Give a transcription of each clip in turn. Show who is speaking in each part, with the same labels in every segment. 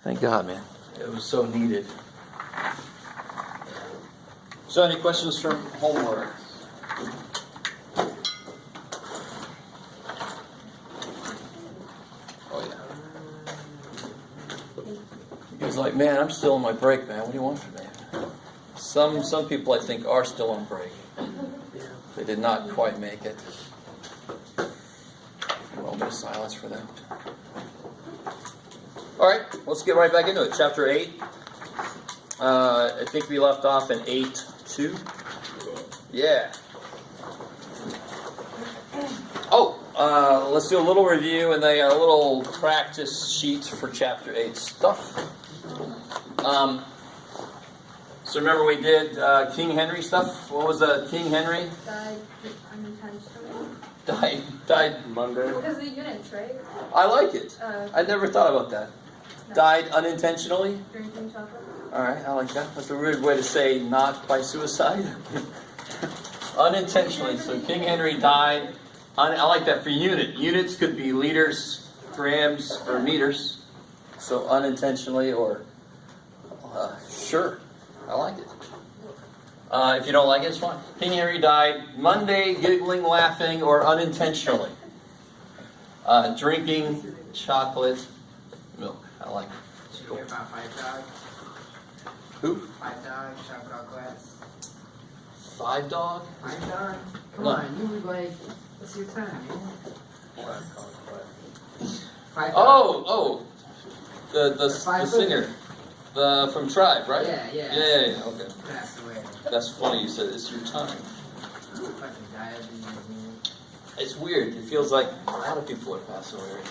Speaker 1: Thank God, man. It was so needed. So, any questions from homework? Oh, yeah. You guys are like, man, I'm still on my break, man. What do you want from me? Some people, I think, are still on break. They did not quite make it. A moment of silence for them. All right, let's get right back into it. Chapter 8. I think we left off in 8:2. Yeah. Oh, let's do a little review and then a little practice sheet for Chapter 8 stuff. So remember we did King Henry stuff? What was King Henry?
Speaker 2: Died unintentionally.
Speaker 1: Died
Speaker 3: Monday.
Speaker 2: Because the units, right?
Speaker 1: I like it. I never thought about that.
Speaker 2: No.
Speaker 1: Died unintentionally?
Speaker 2: Drinking chocolate.
Speaker 1: Alright, I like that. That's a weird way to say not by suicide. Unintentionally. So King Henry died. I like that for unit. Units could be liters, grams, or meters. So unintentionally or... sure. I like it. If you don't like it, it's fine. King Henry died Monday, giggling, laughing, or unintentionally. Drinking chocolate milk. I like it.
Speaker 4: Did you hear about Five Dog?
Speaker 1: Who?
Speaker 4: Five Dog, chocolate glass.
Speaker 1: Five Dog?
Speaker 4: Five Dog? Come
Speaker 1: No.
Speaker 4: on, you were like, what's your time, man? Five Dog.
Speaker 1: Oh, the
Speaker 4: Five
Speaker 1: singer, from Tribe, right?
Speaker 4: Yeah.
Speaker 1: Yeah. Okay,
Speaker 4: Passed away.
Speaker 1: that's funny. You said it's your time.
Speaker 4: Fucking diabetes, man.
Speaker 1: It's weird. It feels like a lot of people are passing away.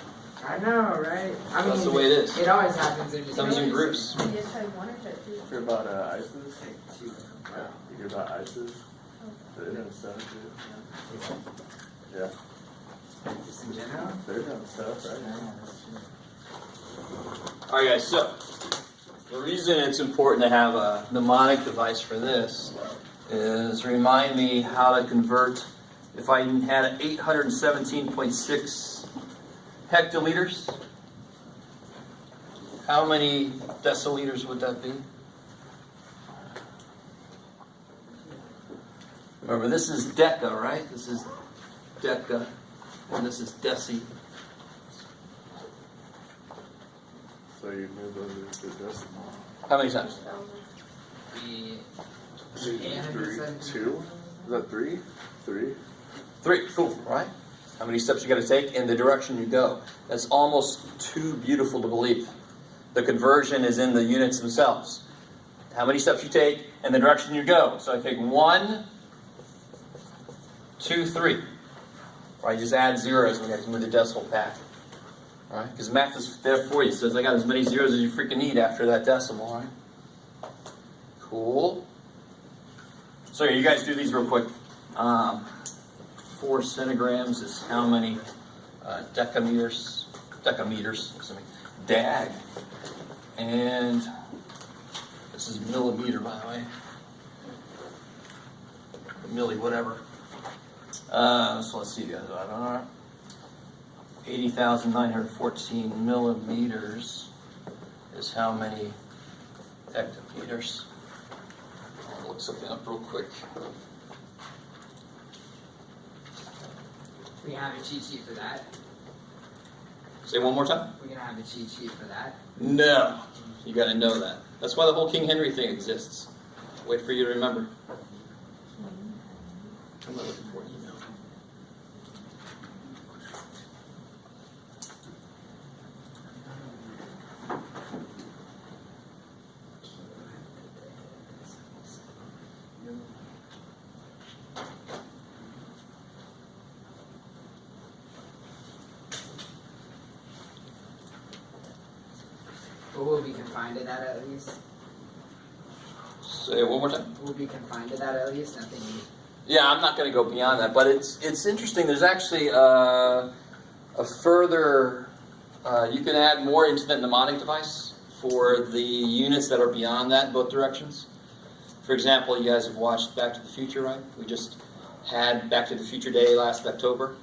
Speaker 4: I know, right? I mean,
Speaker 1: That's the way it is.
Speaker 4: It always happens. It just
Speaker 1: Comes in groups.
Speaker 2: Maybe it's type 1 or type 2.
Speaker 3: You hear about ISIS?
Speaker 4: Like two.
Speaker 3: Yeah. You hear about ISIS? They're doing stuff, dude. Yeah.
Speaker 4: Just in general?
Speaker 3: They're doing stuff, right?
Speaker 1: All right, guys. So the reason it's important to have a mnemonic device for this is remind me how to convert. If I had 817.6 hectoliters, how many deciliters would that be? Remember, this is deca, right? This is deca, and this is deci.
Speaker 3: So you move over to decimal.
Speaker 1: How many times?
Speaker 4: The 817.
Speaker 3: 2? Is that 3? 3?
Speaker 1: 3. Cool, right? How many steps you got to take in the direction you go. That's almost too beautiful to believe. The conversion is in the units themselves. How many steps you take in the direction you go. So I take 1, 2, 3. Right? Just add zeros when you move the decimal back. Right? Because math is there for you. It says I got as many zeros as you freaking need after that decimal. Right? Cool. So you guys do these real quick. 4 centigrams is how many decameters, dag. And this is millimeter, by the way. Milli, whatever. So let's see, guys. 80,914 millimeters is how many hectometers. I'll look something up real quick.
Speaker 4: We have a cheat sheet for that.
Speaker 1: Say one more time.
Speaker 4: We're gonna have a cheat sheet for that.
Speaker 1: No. You got to know that. That's why the whole King Henry thing exists. Wait for you to remember. I'm not looking for an email.
Speaker 4: But we'll be confined to that at least.
Speaker 1: Say it one more time.
Speaker 4: We'll be confined to that at least. Nothing.
Speaker 1: Yeah, I'm not going to go beyond that, but it's interesting. There's actually a further. You can add more into that mnemonic device for the units that are beyond that in both directions. For example, you guys have watched Back to the Future, right? We just had Back to the Future Day last October,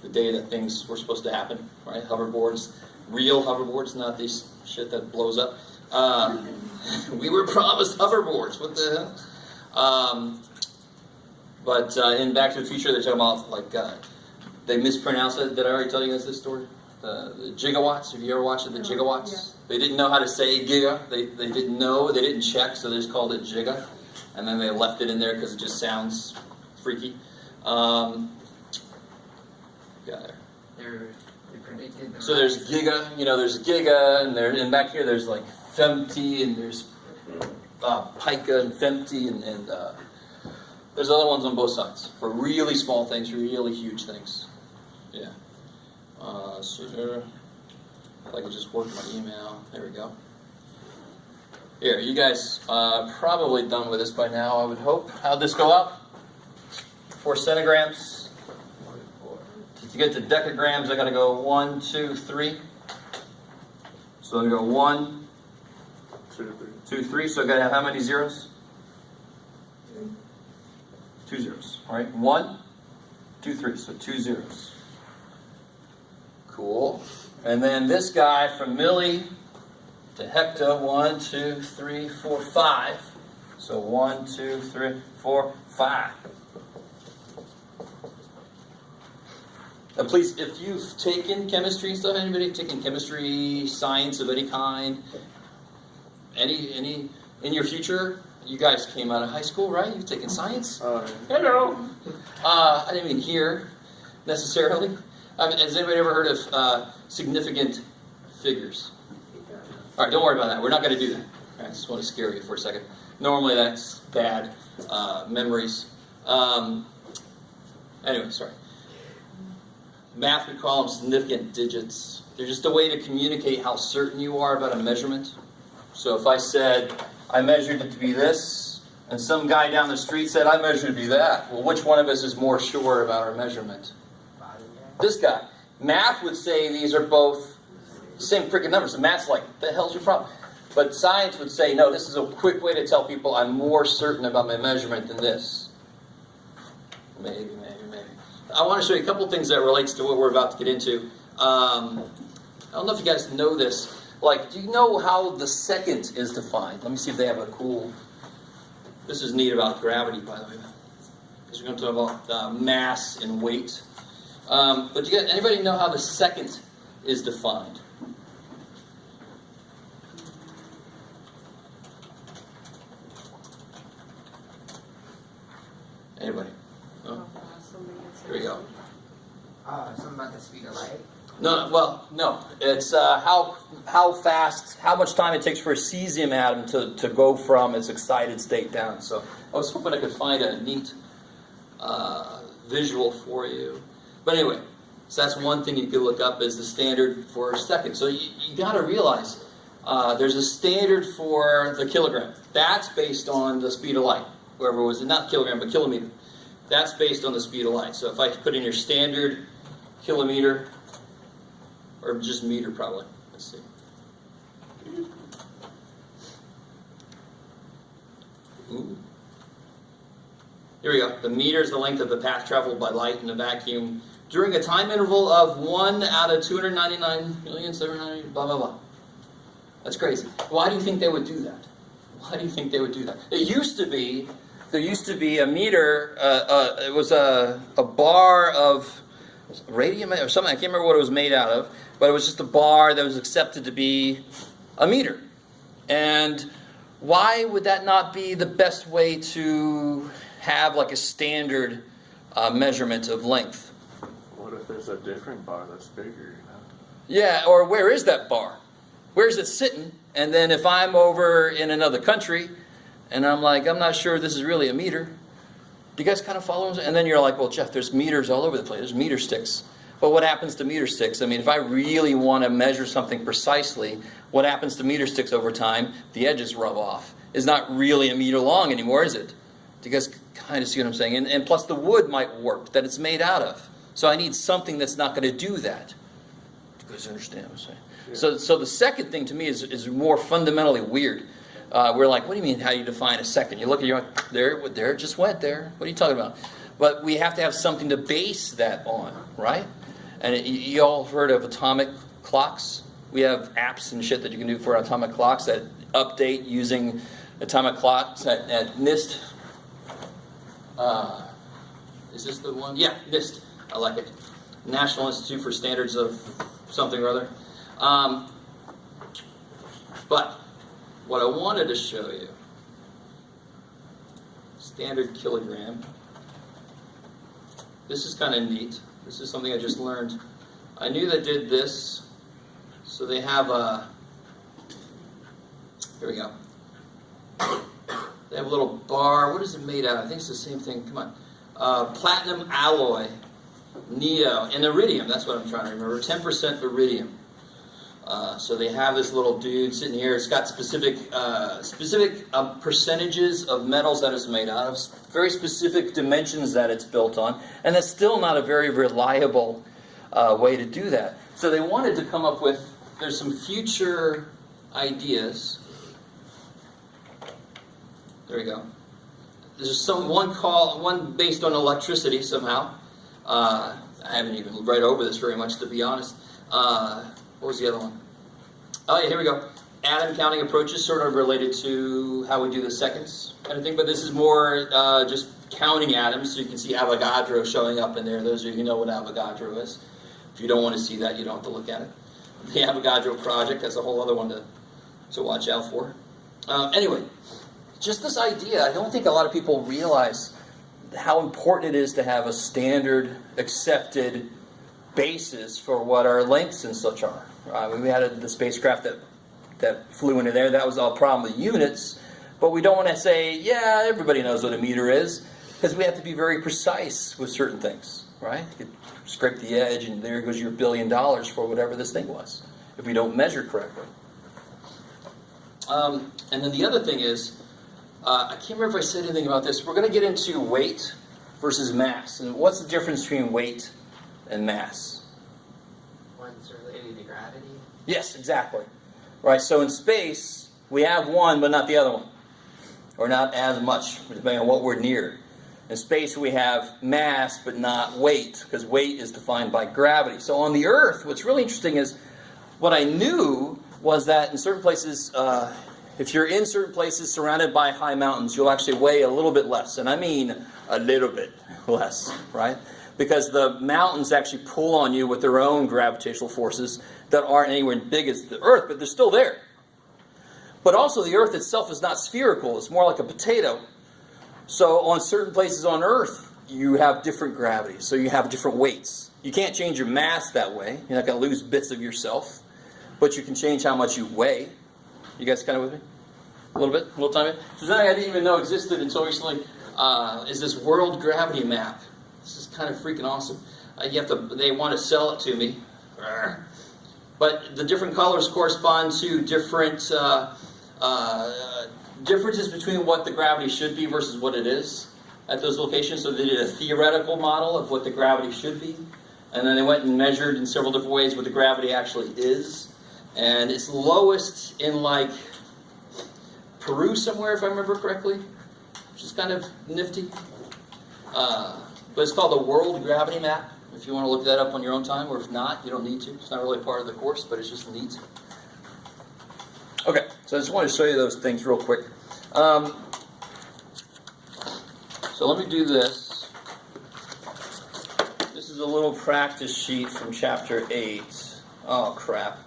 Speaker 1: the day that things were supposed to happen, right? Hoverboards. real hoverboards, not this shit that blows up. We were promised hoverboards. What the hell? But in Back to the Future, they're talking about like they mispronounced it. Did I already tell you guys this story? The gigawatts. Have you ever watched it? The gigawatts.
Speaker 2: Yeah.
Speaker 1: They didn't know how to say giga. They didn't know. They didn't check, so they just called it giga, and then they left it in there because it just sounds freaky. Yeah, there.
Speaker 4: They predicted the
Speaker 1: So there's giga. There's giga, and back here there's like femti, and there's pica and femti, and there's other ones on both sides for really small things, for really huge things. Yeah. So here, if I could just work my email. There we go. Here, you guys probably done with this by now, I would hope. How'd this go out? 4 centigrams. To get to decagrams, I gotta go 1, 2, 3. So I go 1, 2, 3. So I gotta have how many zeros? 2 zeros. All right, 1, 2, 3. So 2 zeros. Cool. And then this guy from milli to hecto, 1, 2, 3, 4, 5. So 1, 2, 3, 4, 5. Please, if you've taken chemistry and stuff, anybody taken chemistry, science of any kind, any in your future, you guys came out of high school, right? You've taken science. Hello. I didn't mean here necessarily. Has anybody ever heard of significant figures? All right, don't worry about that. We're not going to do that. I just want to scare you for a second. Normally that's bad memories. Anyway, sorry. Math, we call them significant digits. They're just a way to communicate how certain you are about a measurement. So if I said, I measured it to be this, and some guy down the street said, I measured it to be that. Well, which one of us is more sure about our measurement? This guy. Math would say these are both the same freaking numbers. And math's like, the hell's your problem? But science would say, no, this is a quick way to tell people I'm more certain about my measurement than this. Maybe. I want to show you a couple things that relates to what we're about to get into. I don't know if you guys know this. Like, do you know how the second is defined? Let me see if they have a cool... This is neat about gravity, by the way. Because we're going to talk about mass and weight. But do you guys, anybody know how the second is defined? Anybody? No? Here we go.
Speaker 4: something about the speed of light.
Speaker 1: No. It's how fast, how much time it takes for a cesium atom to go from its excited state down. So I was hoping I could find a neat visual for you. But anyway, so that's one thing you could look up as the standard for a second. So you got to realize there's a standard for the kilogram. That's based on the speed of light. Whoever was it, not kilogram, but kilometer. That's based on the speed of light. So if I put in your standard kilometer, or just meter probably. Let's see. Ooh. Here we go. The meter is the length of the path traveled by light in a vacuum during a time interval of 1 out of 299,700,000, blah, blah, blah. That's crazy. Why do you think they would do that? Why do you think they would do that? There used to be a meter, it was a bar of radium or something, I can't remember what it was made out of, but it was just a bar that was accepted to be a meter. And why would that not be the best way to have like a standard measurement of length?
Speaker 3: What if there's a different bar that's bigger, you know?
Speaker 1: Yeah, or where is that bar? Where is it sitting? And then if I'm over in another country, and I'm like, I'm not sure this is really a meter. Do you guys kind of follow? And then you're like, well, Jeff, there's meters all over the place. There's meter sticks. But what happens to meter sticks? I mean, if I really want to measure something precisely, what happens to meter sticks over time? The edges rub off. It's not really a meter long anymore, is it? Do you guys kind of see what I'm saying? And plus the wood might warp that it's made out of. So I need something that's not going to do that. Do you guys understand what I'm saying? Yeah. So the second thing to me is more fundamentally weird. We're like, what do you mean how you define a second? You look at your, there it just went there. What are you talking about? But we have to have something to base that on, right? And you all heard of atomic clocks? We have apps and shit that you can do for atomic clocks that update using atomic clocks at NIST. Is this the one? Yeah, NIST. I like it. National Institute for Standards of something or other. But what I wanted to show you, standard kilogram. This is kind of neat. This is something I just learned. I knew they did this. So they have a, here we go. They have a little bar. What is it made out of? I think it's the same thing. Come on. Platinum alloy, neo, and iridium. That's what I'm trying to remember. 10% iridium. So they have this little dude sitting here. It's got specific percentages of metals that it's made out of, very specific dimensions that it's built on, and that's still not a very reliable way to do that. So they wanted to come up with, there's some future ideas. There we go. There's one based on electricity somehow. I haven't even read over this very much, to be honest. What was the other one? Oh yeah, here we go. Atom counting approaches, sort of related to how we do the seconds kind of thing, but this is more just counting atoms, so you can see Avogadro showing up in there. Those of you who know what Avogadro is. If you don't want to see that, you don't have to look at it. The Avogadro project, that's a whole other one to watch out for. Anyway, just this idea, I don't think a lot of people realize how important it is to have a standard, accepted basis for what our lengths and such are. We had the spacecraft that flew into there. That was all problem with units. But we don't want to say, yeah, everybody knows what a meter is, because we have to be very precise with certain things, right? You could scrape the edge, and there goes your $1 billion for whatever this thing was, if we don't measure correctly. And then the other thing is, I can't remember if I said anything about this. We're going to get into weight versus mass. And what's the difference between weight and mass?
Speaker 4: One's related to gravity.
Speaker 1: Yes, exactly. Right, so in space, we have one, but not the other one. Or not as much, depending on what we're near. In space, we have mass, but not weight, because weight is defined by gravity. So on the Earth, what's really interesting is, what I knew was that in certain places, if you're in certain places surrounded by high mountains, you'll actually weigh a little bit less. And I mean a little bit less, right? Because the mountains actually pull on you with their own gravitational forces that aren't anywhere as big as the Earth, but they're still there. But also the Earth itself is not spherical. It's more like a potato. So on certain places on Earth, you have different gravity. So you have different weights. You can't change your mass that way. You're not going to lose bits of yourself. But you can change how much you weigh. You guys kind of with me? A little bit? A little time? So something I didn't even know existed until recently is this world gravity map. This is kind of freaking awesome. They want to sell it to me. But the different colors correspond to different differences between what the gravity should be versus what it is at those locations. So they did a theoretical model of what the gravity should be. And then they went and measured in several different ways what the gravity actually is. And it's lowest in like Peru somewhere, if I remember correctly, which is kind of nifty. But it's called the World Gravity Map, if you want to look that up on your own time, or if not, you don't need to. It's not really part of the course, but it's just neat. Okay, so I just wanted to show you those things real quick. So let me do this. This is a little practice sheet from chapter 8. Oh, crap.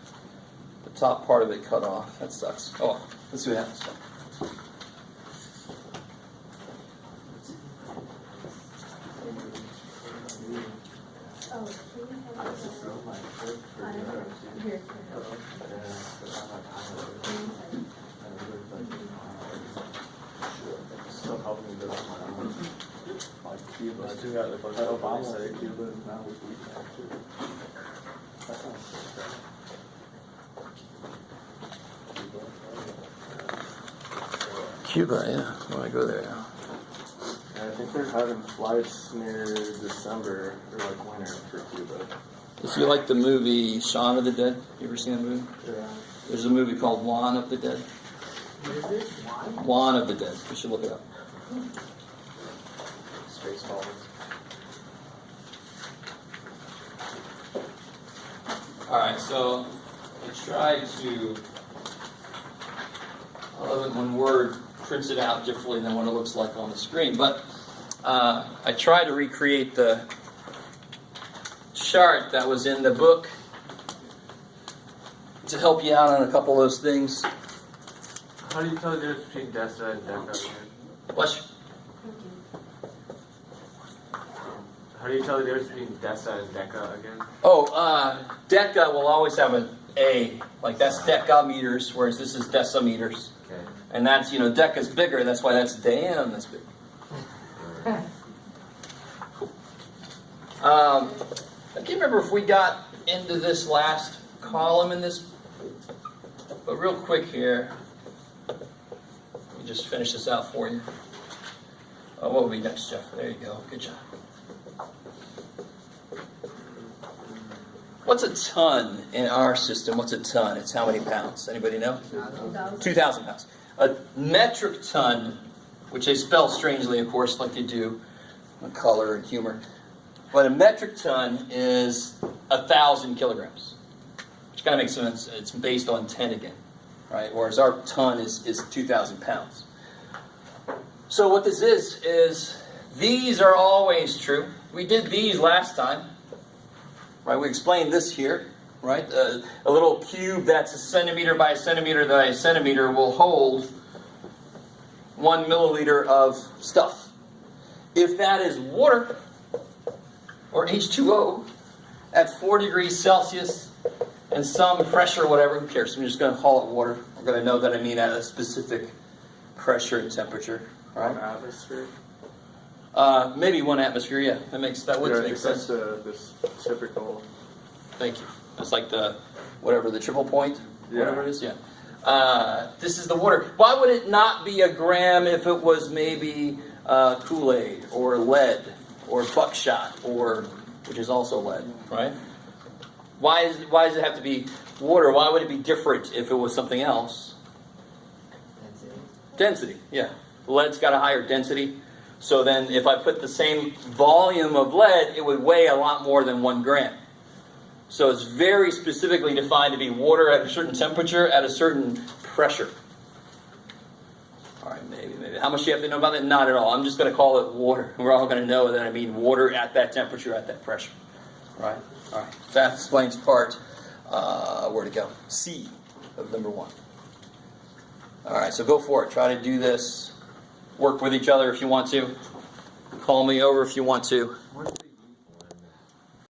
Speaker 1: The top part of it cut off. That sucks. Oh, let's see what happens.
Speaker 2: Oh, can we have this? Here.
Speaker 3: Still helping me build my own. Like Cuba. I do got the Obama say Cuba is now with we too. That sounds sick.
Speaker 1: Cuba, yeah. I want to go there.
Speaker 3: Yeah, I think they're having flights near December or like winter for Cuba.
Speaker 1: If you like the movie Shaun of the Dead, you ever seen that movie?
Speaker 3: Yeah.
Speaker 1: There's a movie called Juan of the Dead.
Speaker 4: What is it? Why?
Speaker 1: Juan of the Dead. You should look it up.
Speaker 3: Spaceballs.
Speaker 1: Alright, so try to, I love it when Word prints it out differently than what it looks like on the screen, but I try to recreate the chart that was in the book to help you out on a couple of those things.
Speaker 3: How do you tell the difference between Dessa and Deca again?
Speaker 1: Bless you.
Speaker 3: How do you tell the difference between Dessa and Deca again?
Speaker 1: Oh, deca will always have an A, like that's decameters, whereas this is decimeters.
Speaker 3: Okay.
Speaker 1: And that's, deca's bigger, that's why that's damn this big. I can't remember if we got into this last column in this, but real quick here, let me just finish this out for you. What will be next, Jeff? There you go, good job. What's a ton in our system? What's a ton? It's how many pounds? Anybody know? 2,000 pounds. A metric ton, which they spell strangely, of course, like they do, color and humor. But a metric ton is 1,000 kilograms, which kind of makes sense. It's based on 10 again, right? Whereas our ton is 2,000 pounds. So what this is these are always true. We did these last time. Right, we explained this here, right? A little cube that's a centimeter by a centimeter by a centimeter will hold 1 milliliter of stuff. If that is water, or H2O, at 4 degrees Celsius and some pressure or whatever, who cares? I'm just going to call it water. We're going to know that I mean at a specific pressure and temperature, right?
Speaker 3: 1 atmosphere?
Speaker 1: Maybe 1 atmosphere, yeah. That would make sense.
Speaker 3: That's this typical.
Speaker 1: Thank you. That's like the triple point, whatever it is, yeah. This is the water. Why would it not be a gram if it was maybe Kool-Aid or lead or buckshot, which is also lead, right? Why does it have to be water? Why would it be different if it was something else? Density, yeah. Lead's got a higher density. So then if I put the same volume of lead, it would weigh a lot more than 1 gram. So it's very specifically defined to be water at a certain temperature, at a certain pressure. All right, maybe. How much do you have to know about that? Not at all. I'm just going to call it water. We're all going to know that I mean water at that temperature, at that pressure. Right? All right. That explains part, where to go. C of number 1. All right, so go for it. Try to do this. Work with each other if you want to. Call me over if you want to.
Speaker 3: What's the